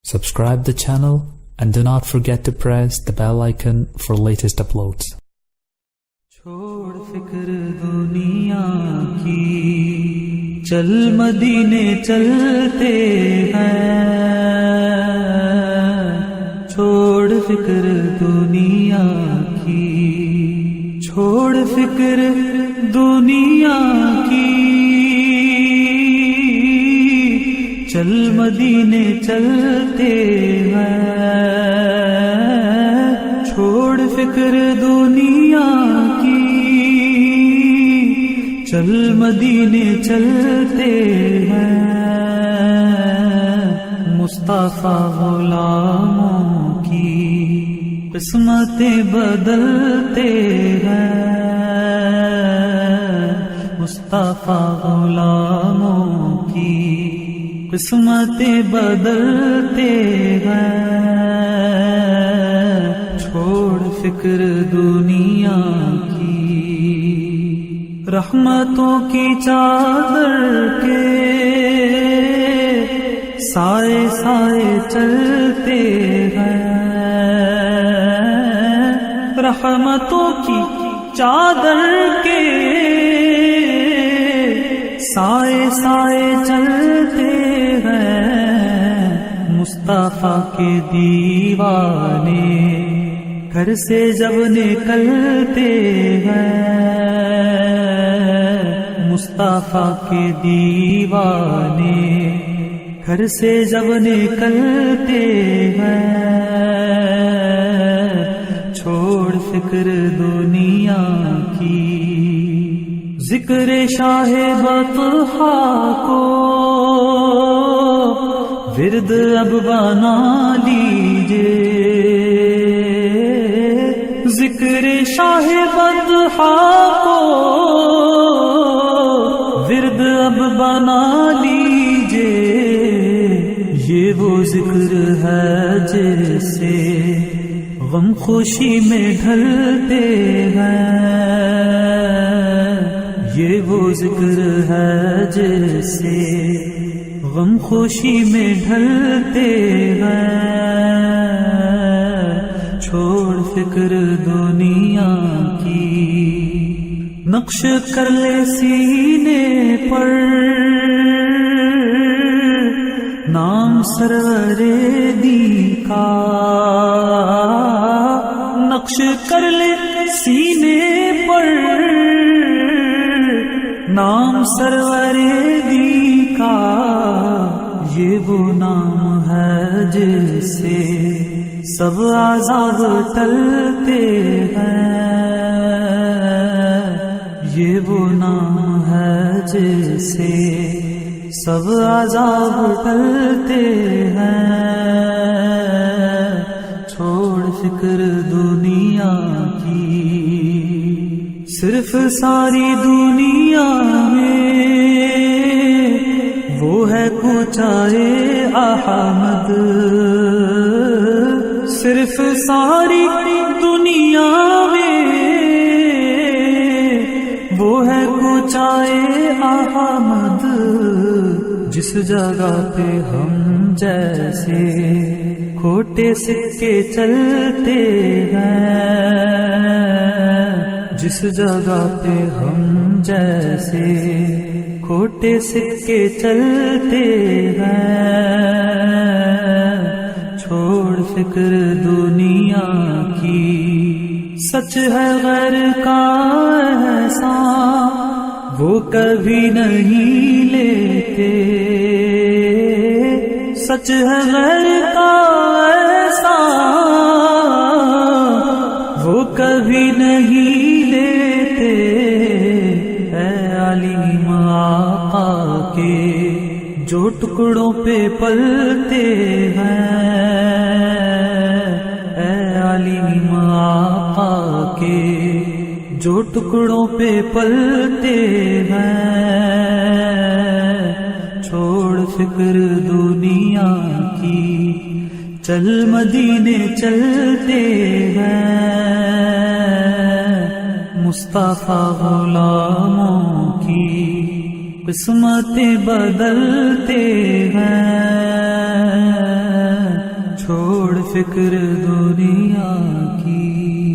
Subscribe the channel and do not forget to press the bell icon for latest uploads. چھوڑ فکر دنیا کی، چل مدینے چلتے ہیں. چھوڑ فکر دنیا کی، چھوڑ فکر دنیا کی، چل مدینے چلتے ہیں. چھوڑ فکر دنیا کی، چل مدینے چلتے ہیں. مصطفیٰ غلاموں کی قسمتیں بدلتے ہیں. مصطفیٰ غلاموں کی قسمتیں بدلتے ہیں. چھوڑ فکر دنیا کی، رحمتوں کی چادر کے سائے سائے چلتے ہیں. رحمتوں کی چادر کے سائے سائے چلتے ہیں. مصطفیٰ کے دیوانے گھر سے جب نکلتے ہیں. مصطفیٰ کے دیوانے گھر سے جب نکلتے ہیں. چھوڑ فکر دنیا کی، ذکر شاہ بطحا کو ورد اب بنا لیجئے. ذکر شاہ بطحا کو ورد اب بنا لیجئے. یہ وہ ذکر ہے جیسے غم خوشی میں ڈھلتے ہیں. یہ وہ ذکر ہے جیسے غم خوشی میں ڈھلتے ہیں. چھوڑ فکر دنیا کی، نقش کر لے سینے پر نام سرور دی کا. نقش کر لے سینے پر نام سرور دی کا. یہ وہ نام ہے جسے سب عذاب ٹلتے ہیں. یہ وہ نام ہے جسے سب عذاب ٹلتے ہیں. چھوڑ فکر دنیا کی، صرف ساری دنیا میں وہ ہے کوچائے احمد. صرف ساری دنیا میں وہ ہے کوچائے احمد. جس جگہ پہ ہم جیسے کھوٹے سکے چلتے ہیں، جس جگہ پہ ہم جیسے کھوٹے سکے چلتے ہیں. چھوڑ فکر دنیا کی، سچ ہے غیر کا احسان وہ کبھی نہیں لیتے. سچ ہے غیر کا احسان وہ کبھی نہیں لیتے. اے علیم آقا کے جو ٹکڑوں پہ پلتے ہیں. اے علیم آقا کے جو ٹکڑوں پہ پلتے ہیں. چھوڑ فکر دنیا کی، چل مدینے چلتے ہیں. مصطفیٰ غلاموں کی قسمتیں بدلتے ہیں. چھوڑ فکر دنیا کی.